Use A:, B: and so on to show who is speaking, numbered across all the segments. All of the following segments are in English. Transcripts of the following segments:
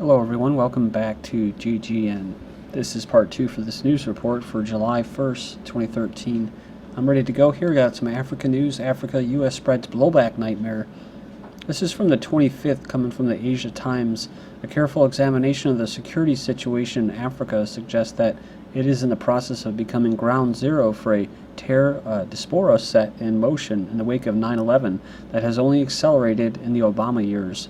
A: Hello everyone, welcome back to GGN. This is part 2 for this news report for July 1st, 2013. I'm ready to go here. Got some Africa news. Africa, U.S. spreads blowback nightmare. This is from the 25th, coming from the Asia Times. A careful examination of the security situation in Africa suggests that it is in the process of becoming ground zero for a terror diaspora set in motion in the wake of 9/11 that has only accelerated in the Obama years.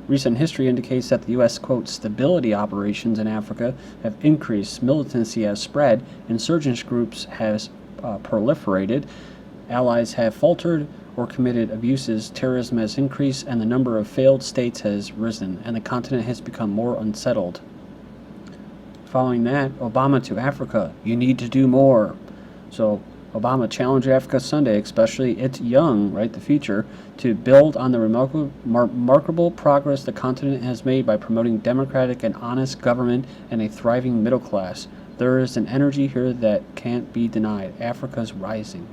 A: Recent history indicates that the U.S., quote, stability operations in Africa have increased, militancy has spread, insurgent groups has proliferated, allies have faltered or committed abuses, terrorism has increased, and the number of failed states has risen, and the continent has become more unsettled. Following that, Obama to Africa, you need to do more. So Obama challenged Africa Sunday, especially its young, right, the future, to build on the remarkable progress the continent has made by promoting democratic and honest government and a thriving middle class. There is an energy here that can't be denied. Africa's rising.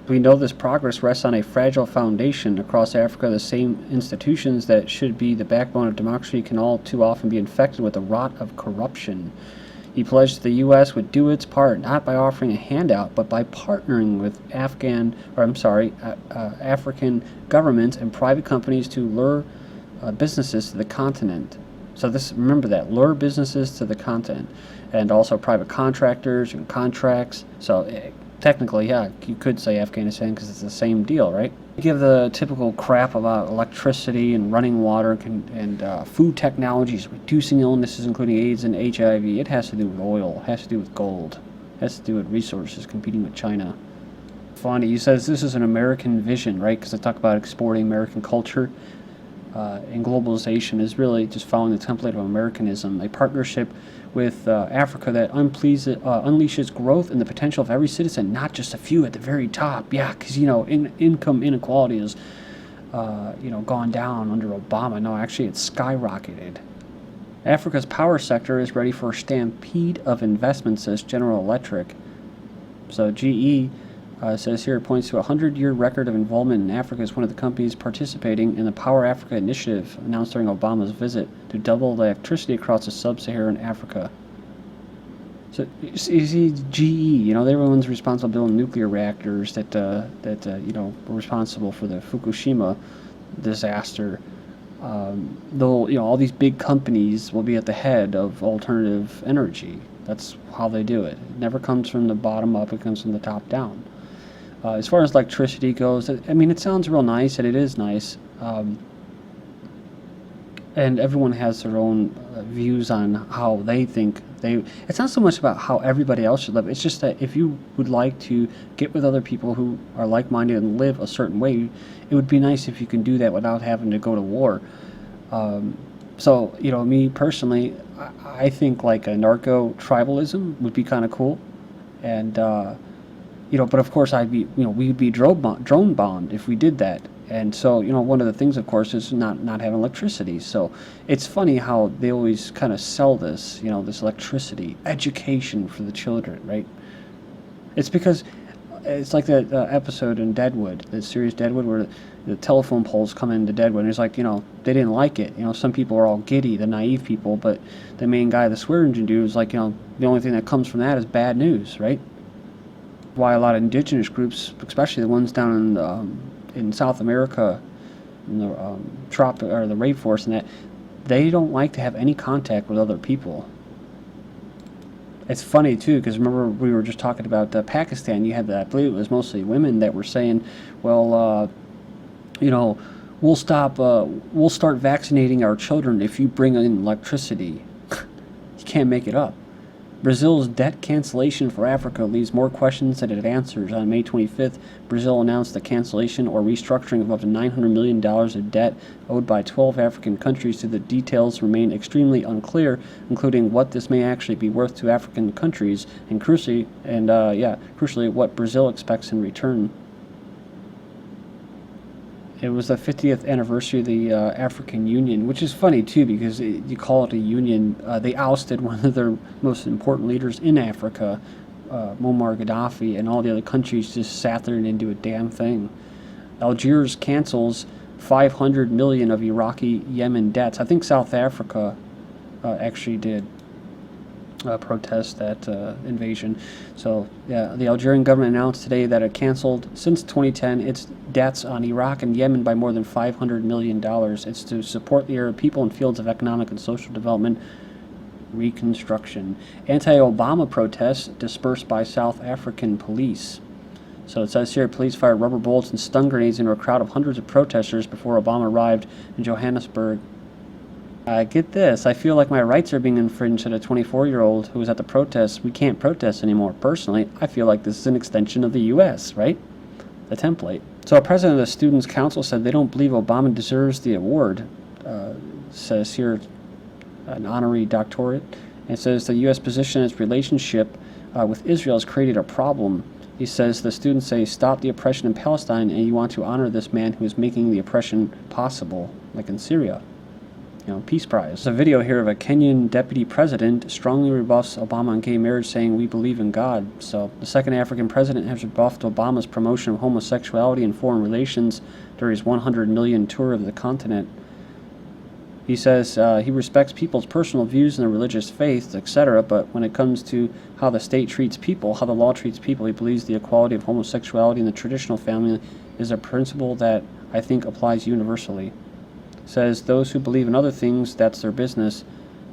A: We know this progress rests on a fragile foundation. Across Africa, the same institutions that should be the backbone of democracy can all too often be infected with the rot of corruption. He pledged the U.S. would do its part, not by offering a handout, but by partnering with African governments and private companies to lure businesses to the continent. So remember that, lure businesses to the continent, and also private contractors and contracts. So technically, yeah, you could say Afghanistan because it's the same deal, right? You give the typical crap about electricity and running water and food technologies, reducing illnesses including AIDS and HIV. It has to do with oil, it has to do with gold, it has to do with resources competing with China. Funny, he says this is an American vision, right? Because I talk about exporting American culture. And globalization is really just following the template of Americanism, a partnership with Africa that unleashes growth and the potential of every citizen, not just a few at the very top. Yeah, because, income inequality has, gone down under Obama. No, actually, it's skyrocketed. Africa's power sector is ready for a stampede of investment, says General Electric. So GE says here, it points to a 100-year record of involvement in Africa as one of the companies participating in the Power Africa initiative announced during Obama's visit to double electricity across the sub-Saharan Africa. So you see, GE, they're the ones responsible for building nuclear reactors that were responsible for the Fukushima disaster. All these big companies will be at the head of alternative energy. That's how they do it. It never comes from the bottom up; it comes from the top down. As far as electricity goes, it sounds real nice, and it is nice. And everyone has their own views on how they think it's not so much about how everybody else should live. It's just that if you would like to get with other people who are like-minded and live a certain way, it would be nice if you can do that without having to go to war. So, me personally, I think like a narco-tribalism would be kind of cool. And, but of course we'd be drone bombed if we did that. And so, one of the things, of course, is not having electricity. So it's funny how they always kind of sell this, this electricity, education for the children, right? It's because it's like that episode in Deadwood, the series Deadwood, where the telephone poles come into Deadwood, and it's like, they didn't like it. Some people are all giddy, the naive people, but the main guy, the swear engine dude, is like, the only thing that comes from that is bad news, right? Why a lot of indigenous groups, especially the ones down in South America, in the the rainforest, and that they don't like to have any contact with other people. It's funny too, because remember we were just talking about Pakistan. You had I believe it was mostly women that were saying, well, we'll start vaccinating our children if you bring in electricity. You can't make it up. Brazil's debt cancellation for Africa leaves more questions than it answers. On May 25th, Brazil announced the cancellation or restructuring of up to $900 million of debt owed by 12 African countries. The details remain extremely unclear, including what this may actually be worth to African countries, and crucially, what Brazil expects in return. It was the 50th anniversary of the African Union, which is funny too because you call it a union. They ousted one of their most important leaders in Africa, Muammar Gaddafi, and all the other countries just sat there and didn't do a damn thing. Algiers cancels $500 million of Iraqi Yemen debts. I think South Africa actually did protest that invasion. So yeah, the Algerian government announced today that it canceled since 2010 its debts on Iraq and Yemen by more than $500 million. It's to support the Arab people in fields of economic and social development reconstruction. Anti-Obama protests dispersed by South African police. So it says here, police fired rubber bullets and stun grenades into a crowd of hundreds of protesters before Obama arrived in Johannesburg. Get this, I feel like my rights are being infringed, said a 24-year-old who was at the protest. We can't protest anymore. Personally, I feel like this is an extension of the U.S., right? The template. So a president of the Students' Council said they don't believe Obama deserves the award. Says here, an honorary doctorate. And it says the U.S. position in its relationship with Israel has created a problem. He says the students say, stop the oppression in Palestine, and you want to honor this man who is making the oppression possible, like in Syria. You know, Peace Prize. There's a video here of a Kenyan deputy president strongly rebuffs Obama on gay marriage, saying, we believe in God. So the second African president has rebuffed Obama's promotion of homosexuality and foreign relations during his 100 million tour of the continent. He says he respects people's personal views and their religious faith, etc., but when it comes to how the state treats people, how the law treats people, he believes the equality of homosexuality in the traditional family is a principle that I think applies universally. Says those who believe in other things, that's their business.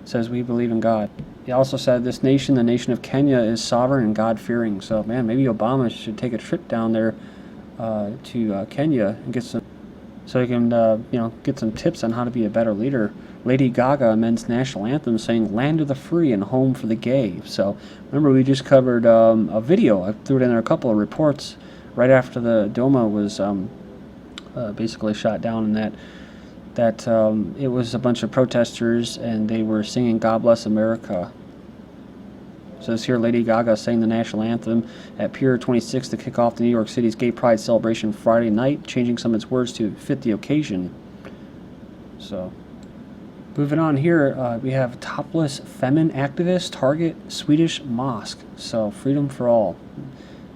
A: Says we believe in God. He also said this nation, the nation of Kenya, is sovereign and God-fearing. So, man, maybe Obama should take a trip down there to Kenya and get some, so he can, get some tips on how to be a better leader. Lady Gaga amends national anthem, saying "Land of the free and home for the gay." So, remember we just covered a video. I threw it in there, a couple of reports right after the Doma was basically shot down, and that it was a bunch of protesters and they were singing God Bless America. So this here, Lady Gaga sang the national anthem at Pier 26 to kick off the New York City's Gay Pride celebration Friday night, changing some of its words to fit the occasion. So, moving on here, we have Topless Femen activists target Swedish mosque. So, freedom for all.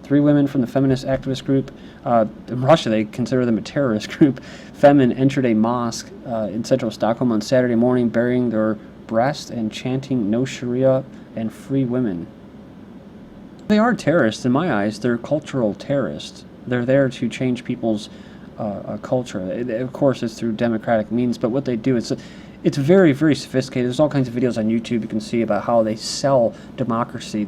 A: 3 women from the feminist activist group, in Russia they consider them a terrorist group, Femen, entered a mosque in central Stockholm on Saturday morning, burying their breast and chanting "No Sharia" and "Free Women." They are terrorists in my eyes. They're cultural terrorists. They're there to change people's culture. Of course, it's through democratic means, but what they do, it's very, very sophisticated. There's all kinds of videos on YouTube you can see about how they sell democracy,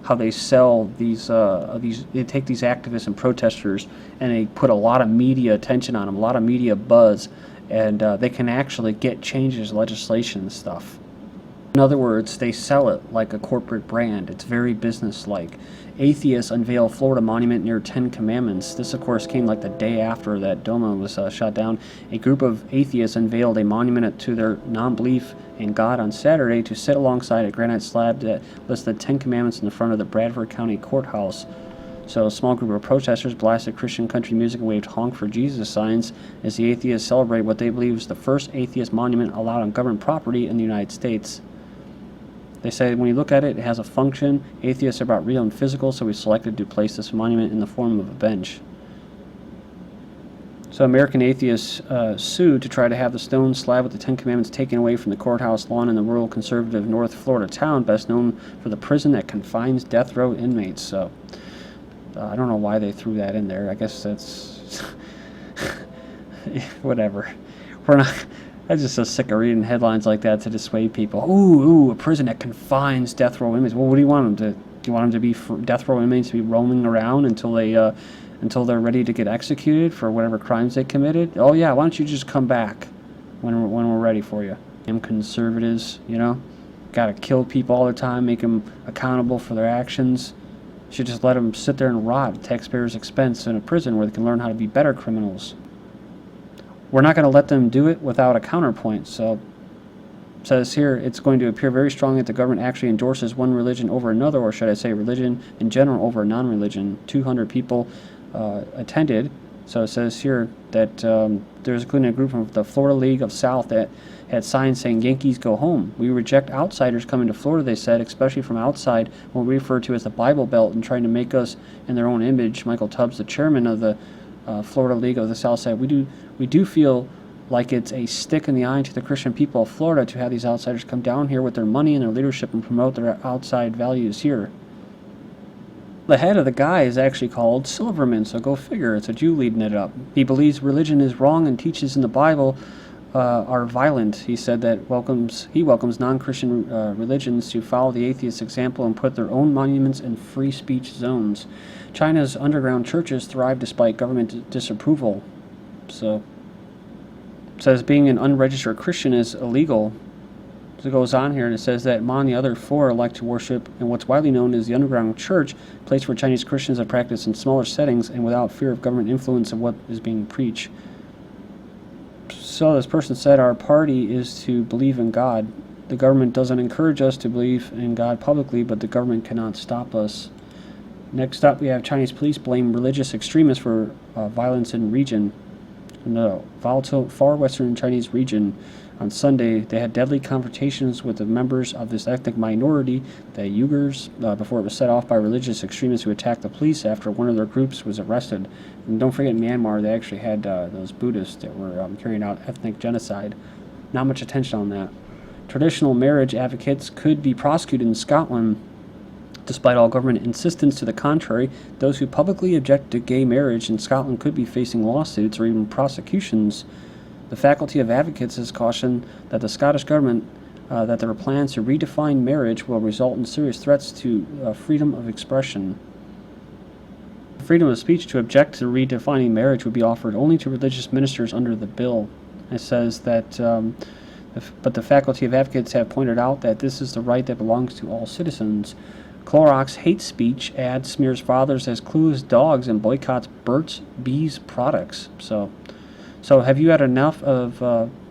A: how they sell these. They take these activists and protesters, and they put a lot of media attention on them, a lot of media buzz, and they can actually get changes, legislation, and stuff. In other words, they sell it like a corporate brand. It's very business-like. Atheists unveil Florida monument near 10 Commandments. This, of course, came like the day after that Doma was shot down. A group of atheists unveiled a monument to their non-belief in God on Saturday to sit alongside a granite slab that lists the 10 Commandments in the front of the Bradford County Courthouse. So a small group of protesters blasted Christian country music and waved "Honk for Jesus" signs as the atheists celebrated what they believe is the first atheist monument allowed on government property in the United States. They say when you look at it, it has a function. Atheists are about real and physical, so we selected to place this monument in the form of a bench. So American atheists sued to try to have the stone slab with the 10 Commandments taken away from the courthouse lawn in the rural conservative North Florida town, best known for the prison that confines death row inmates. So I don't know why they threw that in there. I guess that's whatever. I'm just so sick of reading headlines like that to dissuade people. Ooh, a prison that confines death row inmates. Well, what do you want them to? Do you want them to be death row inmates to be roaming around until they're ready to get executed for whatever crimes they committed? Oh yeah, why don't you just come back when we're ready for you? Damn conservatives, gotta kill people all the time, make them accountable for their actions. Should just let them sit there and rot at taxpayers' expense in a prison where they can learn how to be better criminals. We're not going to let them do it without a counterpoint. So it says here, it's going to appear very strongly that the government actually endorses one religion over another, or should I say religion in general over non-religion. 200 people attended. So it says here that there's including a group from the Florida League of South that had signs saying "Yankees go home." We reject outsiders coming to Florida, they said, especially from outside, what we refer to as the Bible Belt, and trying to make us in their own image. Michael Tubbs, the chairman of the Florida League of the South, said, we do feel like it's a stick in the eye to the Christian people of Florida to have these outsiders come down here with their money and their leadership and promote their outside values here. The head of the guy is actually called Silverman, so go figure, it's a Jew leading it up. He believes religion is wrong and teaches in the Bible are violent. He said that he welcomes non-Christian religions to follow the atheist example and put their own monuments in free speech zones. China's underground churches thrive despite government disapproval. So, it says being an unregistered Christian is illegal. So it goes on here and it says that among the other four like to worship in what's widely known as the underground church, a place where Chinese Christians are practiced in smaller settings and without fear of government influence of what is being preached. So this person said our party is to believe in God. The government doesn't encourage us to believe in God publicly, but the government cannot stop us. Next up, we have Chinese police blame religious extremists for violence in region. In the volatile far western Chinese region, on Sunday, they had deadly confrontations with the members of this ethnic minority, the Uyghurs, before it was set off by religious extremists who attacked the police after one of their groups was arrested. And don't forget, in Myanmar, they actually had those Buddhists that were carrying out ethnic genocide. Not much attention on that. Traditional marriage advocates could be prosecuted in Scotland. Despite all government insistence to the contrary, those who publicly object to gay marriage in Scotland could be facing lawsuits or even prosecutions. The Faculty of Advocates has cautioned that the Scottish government that their plans to redefine marriage will result in serious threats to freedom of expression. Freedom of speech to object to redefining marriage would be offered only to religious ministers under the bill. It says that, but the Faculty of Advocates have pointed out that this is the right that belongs to all citizens. Clorox hate speech ad smears fathers as clueless dogs and boycotts Burt's Bees products. So have you had enough of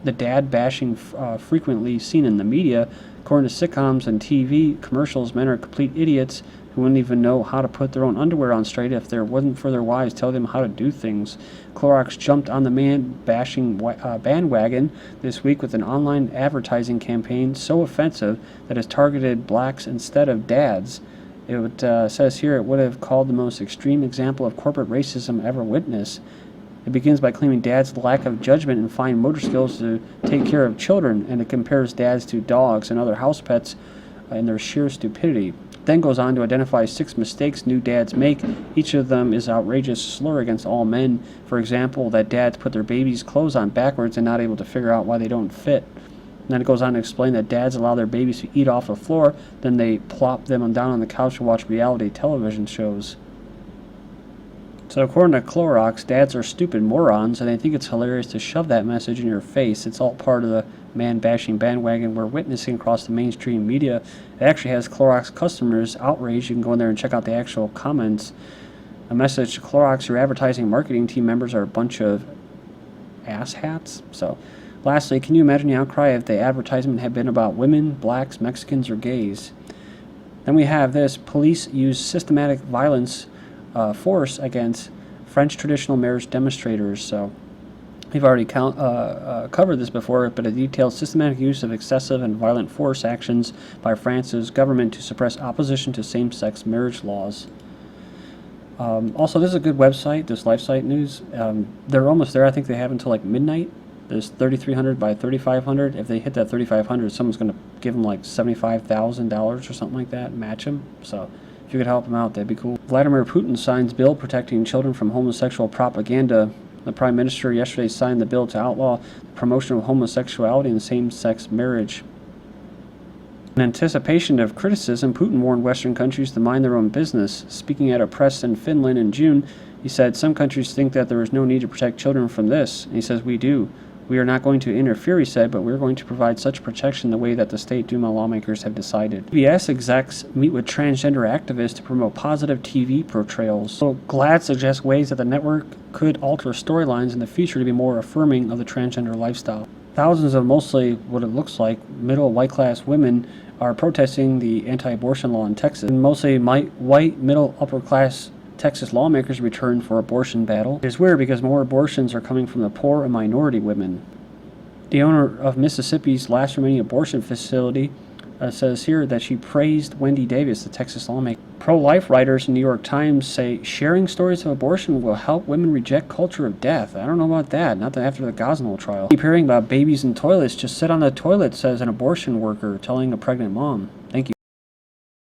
A: the dad bashing frequently seen in the media? According to sitcoms and TV commercials, men are complete idiots who wouldn't even know how to put their own underwear on straight if there wasn't for their wives telling them how to do things. Clorox jumped on the man-bashing bandwagon this week with an online advertising campaign so offensive that it targeted blacks instead of dads. It says here it would have called the most extreme example of corporate racism ever witnessed. It begins by claiming dads' lack of judgment and fine motor skills to take care of children, and it compares dads to dogs and other house pets in their sheer stupidity. It then goes on to identify 6 mistakes new dads make. Each of them is an outrageous slur against all men. For example, that dads put their babies' clothes on backwards and not able to figure out why they don't fit. And then it goes on to explain that dads allow their babies to eat off the floor, then they plop them down on the couch to watch reality television shows. So according to Clorox, dads are stupid morons, and I think it's hilarious to shove that message in your face. It's all part of the man-bashing bandwagon we're witnessing across the mainstream media. It actually has Clorox customers outraged. You can go in there and check out the actual comments. A message to Clorox, your advertising and marketing team members are a bunch of asshats. So, lastly, can you imagine the outcry if the advertisement had been about women, blacks, Mexicans, or gays? Then we have this: police use systematic violence force against French traditional marriage demonstrators. So we've already covered this before, but it details systematic use of excessive and violent force actions by France's government to suppress opposition to same-sex marriage laws. Also, this is a good website, this LifeSite News. They're almost there. I think they have until like midnight. There's 3,300 by 3,500. If they hit that 3,500, someone's going to give them like $75,000 or something like that, match them. So if you could help them out, that'd be cool. Vladimir Putin signs bill protecting children from homosexual propaganda. The Prime Minister yesterday signed the bill to outlaw the promotion of homosexuality and same-sex marriage. In anticipation of criticism, Putin warned Western countries to mind their own business. Speaking at a press in Finland in June, he said, "Some countries think that there is no need to protect children from this." And he says, "We do. We are not going to interfere," he said, "but we're going to provide such protection the way that the State Duma lawmakers have decided." PBS execs meet with transgender activists to promote positive TV portrayals. So GLAAD suggests ways that the network could alter storylines in the future to be more affirming of the transgender lifestyle. Thousands of mostly what it looks like middle white-class women are protesting the anti-abortion law in Texas. And mostly white, middle, upper-class Texas lawmakers return for abortion battle. It is weird because more abortions are coming from the poor and minority women. The owner of Mississippi's last remaining abortion facility says here that she praised Wendy Davis, the Texas lawmaker. Pro-life writers in New York Times say sharing stories of abortion will help women reject culture of death. I don't know about that. Not that after the Gosnell trial. Keep hearing about babies in toilets. Just sit on the toilet, says an abortion worker telling a pregnant mom. Thank you.